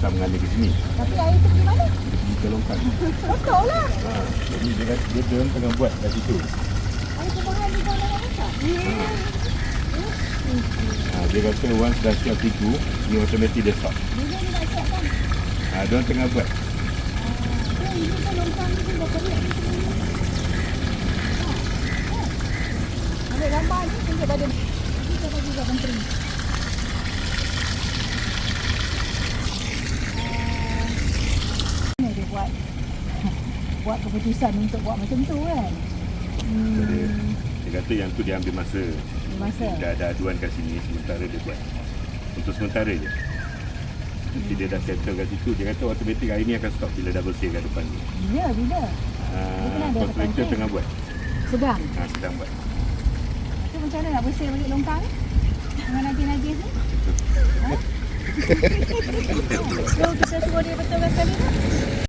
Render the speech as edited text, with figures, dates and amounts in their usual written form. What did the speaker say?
datang mengalir ke sini. Tapi air tu pergi mana? Dia pergi ke longkang. Betul lah. Jadi dia tengah buat kat situ. Air perbahan di dalam longkang. Dia kata once dah siap situ, ni automatik dia stop. Bila dia nak siapkan? Dia orang tengah buat. Ini kan longkang ni pun dah kering. Ambil gambar ni, tunjuk badan. Kita bagi kat menteri. Mana dia buat keputusan untuk buat macam tu kan? Dia kata yang tu dia ambil masa. Dah ada aduan kat sini, sementara dia buat. Untuk sementara je. Nanti dia dah settle kat situ, dia kata automatik air ni akan stop bila dah bersih kat depan ni. Bila? Kontraktor tengah buat. Sedang? Sedang buat. Tu macam mana nak bersih balik longkang ni? Dengan najis-najis ni? So kita suruh dia betulkan sekali tu?